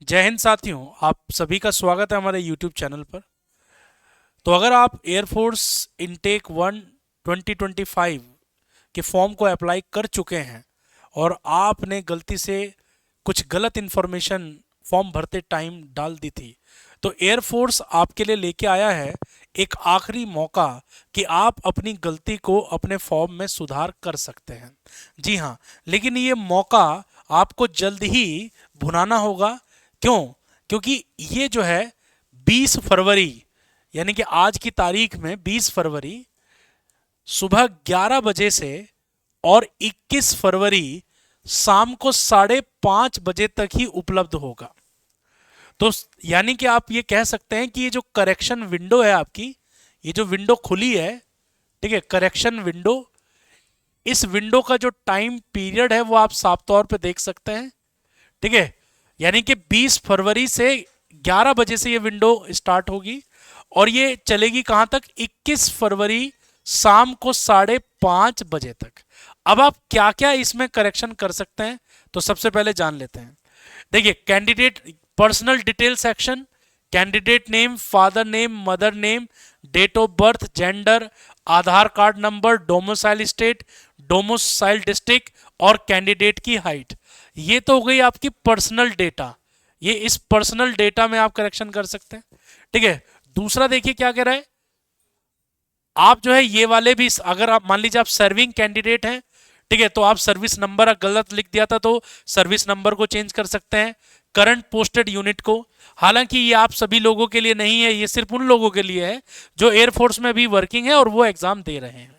जय हिंद साथियों, आप सभी का स्वागत है हमारे YouTube चैनल पर। तो अगर आप एयरफोर्स इनटेक 2025 के फॉर्म को अप्लाई कर चुके हैं और आपने गलती से कुछ गलत इन्फॉर्मेशन फॉर्म भरते टाइम डाल दी थी, तो एयरफोर्स आपके लिए लेके आया है एक आखिरी मौका कि आप अपनी गलती को अपने फॉर्म में सुधार कर सकते हैं। जी हाँ, लेकिन ये मौका आपको जल्द ही भुनाना होगा। क्यों? क्योंकि ये जो है 20 फरवरी, यानी कि आज की तारीख में 20 फरवरी सुबह 11 बजे से और 21 फरवरी शाम को 5:30 बजे तक ही उपलब्ध होगा। तो यानी कि आप ये कह सकते हैं कि ये जो करेक्शन विंडो है आपकी, ये जो विंडो खुली है, ठीक है, करेक्शन विंडो, इस विंडो का जो टाइम पीरियड है वो आप साफ तौर पे देख सकते हैं। ठीक है, यानी कि 20 फरवरी से 11 बजे से ये विंडो स्टार्ट होगी और ये चलेगी कहां तक? 21 फरवरी शाम को 5:30 बजे तक। अब आप क्या क्या इसमें करेक्शन कर सकते हैं, तो सबसे पहले जान लेते हैं। देखिए, candidate personal detail section, candidate name, father name, mother name, date of birth, gender, Aadhaar card number, domicile state, domicile district और कैंडिडेट की हाइट। ये तो हो गई आपकी पर्सनल डेटा। ये इस पर्सनल डेटा में आप करेक्शन कर सकते हैं। ठीक है, दूसरा देखिए क्या कह रहा है। आप जो है ये वाले भी, अगर आप मान लीजिए आप सर्विंग कैंडिडेट हैं, ठीक है, तो आप सर्विस नंबर गलत लिख दिया था तो सर्विस नंबर को चेंज कर सकते हैं। करंट पोस्टेड यूनिट को, हालांकि ये आप सभी लोगों के लिए नहीं है, ये सिर्फ उन लोगों के लिए है जो एयरफोर्स में भी वर्किंग है और वो एग्जाम दे रहे हैं।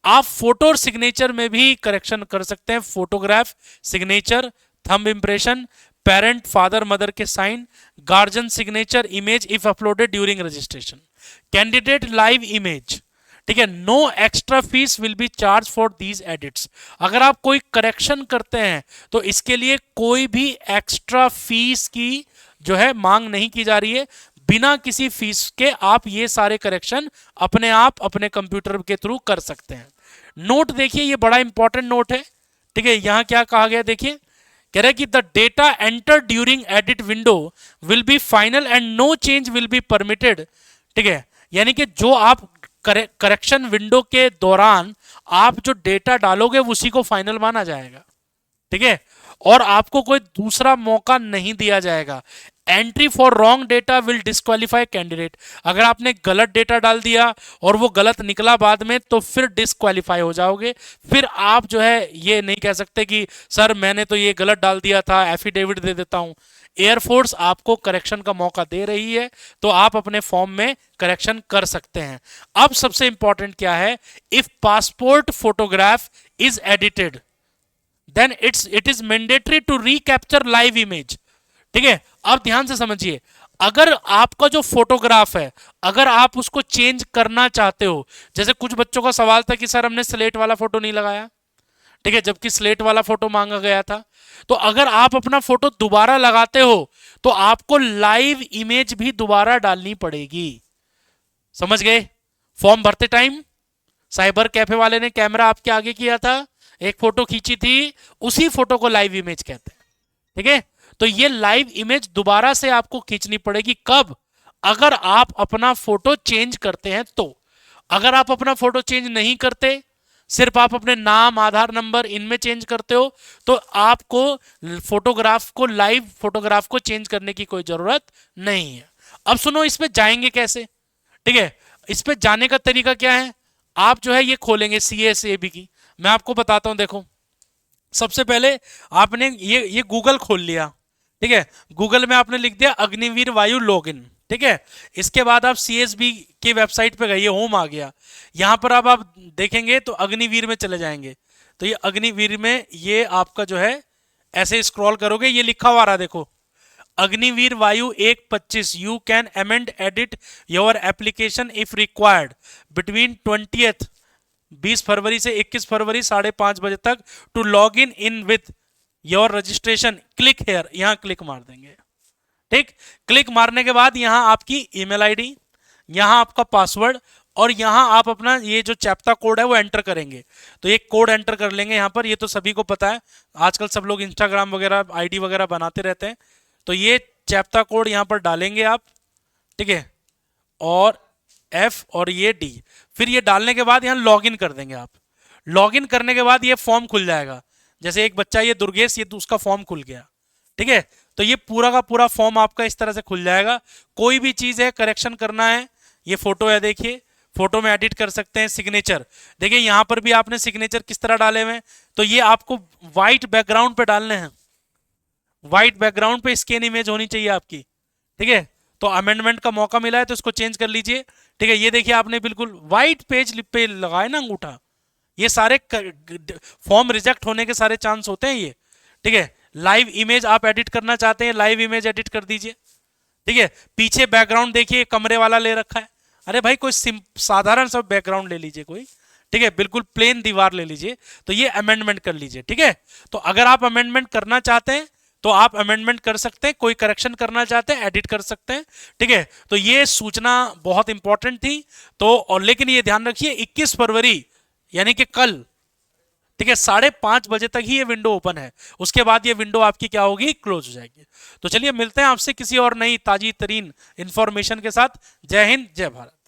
आप फोटो और सिग्नेचर में भी करेक्शन कर सकते हैं। Photograph, signature, thumb impression, parent father mother के sign, guardian signature, image if uploaded during registration, candidate live image. ठीक है, no extra fees will be charge for these edits. अगर आप कोई करेक्शन करते हैं तो इसके लिए कोई भी एक्स्ट्रा फीस की जो है मांग नहीं की जा रही है। बिना किसी फीस के आप ये सारे करेक्शन अपने आप अपने कंप्यूटर के थ्रू कर सकते हैं। नोट देखिए, ये बड़ा इंपॉर्टेंट नोट है। ठीक है, यहां क्या कहा गया देखिए, कह रहा है कि the data enter during edit window will be final and no change will be permitted. ठीक है, यानी कि जो आप करेक्शन विंडो के दौरान आप जो डेटा डालोगे उसी को फाइनल माना जाएगा। ठीक है, और आपको कोई दूसरा मौका नहीं दिया जाएगा। Entry for wrong data will disqualify candidate. अगर आपने गलत डेटा डाल दिया और वो गलत निकला बाद में तो फिर डिस्क्वालीफाई हो जाओगे। फिर आप जो है ये नहीं कह सकते कि सर मैंने तो ये गलत डाल दिया था, एफिडेविट दे देता हूं। एयरफोर्स आपको करेक्शन का मौका दे रही है तो आप अपने फॉर्म में करेक्शन कर सकते हैं। अब सबसे इंपॉर्टेंट क्या है, if passport photograph is edited then it is mandatory to recapture live image. ठीक है, अब ध्यान से समझिए, अगर आपका जो फोटोग्राफ है अगर आप उसको चेंज करना चाहते हो, जैसे कुछ बच्चों का सवाल था कि सर हमने स्लेट वाला फोटो नहीं लगाया, ठीक है, जबकि स्लेट वाला फोटो मांगा गया था, तो अगर आप अपना फोटो दोबारा लगाते हो तो आपको लाइव इमेज भी दोबारा डालनी पड़ेगी। समझ गए? फॉर्म भरते टाइम साइबर कैफे वाले ने कैमरा आपके आगे किया था, एक फोटो खींची थी, उसी फोटो को लाइव इमेज कहते हैं। ठीक है, तो ये लाइव इमेज दोबारा से आपको खींचनी पड़ेगी। कब? अगर आप अपना फोटो चेंज करते हैं तो। अगर आप अपना फोटो चेंज नहीं करते, सिर्फ आप अपने नाम आधार नंबर इनमें चेंज करते हो, तो आपको फोटोग्राफ को, लाइव फोटोग्राफ को चेंज करने की कोई जरूरत नहीं है। अब सुनो, इस पे जाएंगे कैसे? ठीक है, इस पे जाने का तरीका क्या है, आप जो है ये खोलेंगे CSAB की, मैं आपको बताता हूं। देखो, सबसे पहले आपने ये गूगल खोल लिया। ठीक है, गूगल में आपने लिख दिया अग्निवीर वायु लॉगिन। ठीक है, इसके बाद आप CSB की वेबसाइट पे गए, ये होम आ गया। यहां पर अब आप देखेंगे तो अग्निवीर में चले जाएंगे, तो ये अग्निवीर में ये आपका जो है ऐसे स्क्रॉल करोगे, ये लिखा हुआ रहा, देखो Agniveer Vayu 1:25। You can amend edit your application if required between 20 February से 21 फरवरी 5:30 बजे तक to log in with your registration. Click here, यहां क्लिक मार देंगे। ठीक, क्लिक मारने के बाद यहां आपकी ईमेल आईडी, यहां आपका पासवर्ड और यहां आप अपना ये जो चैप्टा कोड है वो एंटर करेंगे। तो ये कोड एंटर कर लेंगे यहां पर, ये तो सभी को पता है, आजकल सब लोग इंस्टाग्राम वगैरह आईडी वगैरह बनाते रहते हैं। तो ये चैप्टा कोड यहां पर डालेंगे आप, ठीक है, और F और ये D। फिर ये डालने के बाद यहां लॉगिन कर देंगे आप। लॉगिन करने के बाद ये फॉर्म खुल जाएगा। जैसे एक बच्चा ये दुर्गेश, ये उसका फॉर्म खुल गया, ठीक है। तो ये पूरा का पूरा फॉर्म आपका इस तरह से खुल जाएगा। कोई भी चीज है करेक्शन करना है, ये फोटो है, देखिए फोटो में एडिट कर सकते हैं। सिग्नेचर देखिए, यहां पर भी आपने सिग्नेचर किस तरह डाले हुए हैं, तो ये आपको व्हाइट बैकग्राउंड पे डालने हैं। व्हाइट बैकग्राउंड पे स्कैन इमेज होनी चाहिए आपकी, ठीक है। तो अमेंडमेंट का मौका मिला है तो इसको चेंज कर लीजिए, ठीक है। ये देखिए आपने बिल्कुल व्हाइट पेज पे लगाया ना अंगूठा, ये सारे फॉर्म रिजेक्ट होने के सारे चांस होते हैं ये, ठीक है। लाइव इमेज आप एडिट करना चाहते हैं, लाइव इमेज एडिट कर दीजिए, ठीक है। पीछे बैकग्राउंड देखिए कमरे वाला ले रखा है, अरे भाई कोई साधारण सा बैकग्राउंड ले लीजिए कोई, ठीक है, बिल्कुल प्लेन दीवार ले लीजिए। तो ये अमेंडमेंट कर लीजिए, ठीक है। तो अगर आप अमेंडमेंट करना चाहते हैं तो आप अमेंडमेंट कर सकते हैं, कोई करेक्शन करना चाहते हैं एडिट कर सकते हैं, ठीक है। तो ये सूचना बहुत इंपॉर्टेंट थी। तो और लेकिन ये ध्यान रखिए 21 फरवरी यानी कि कल, ठीक है, 5:30 बजे तक ही ये विंडो ओपन है। उसके बाद ये विंडो आपकी क्या होगी, क्लोज हो जाएगी। तो चलिए मिलते हैं आपसे किसी और नई ताजी तरीन इंफॉर्मेशन के साथ। जय हिंद, जय भारत।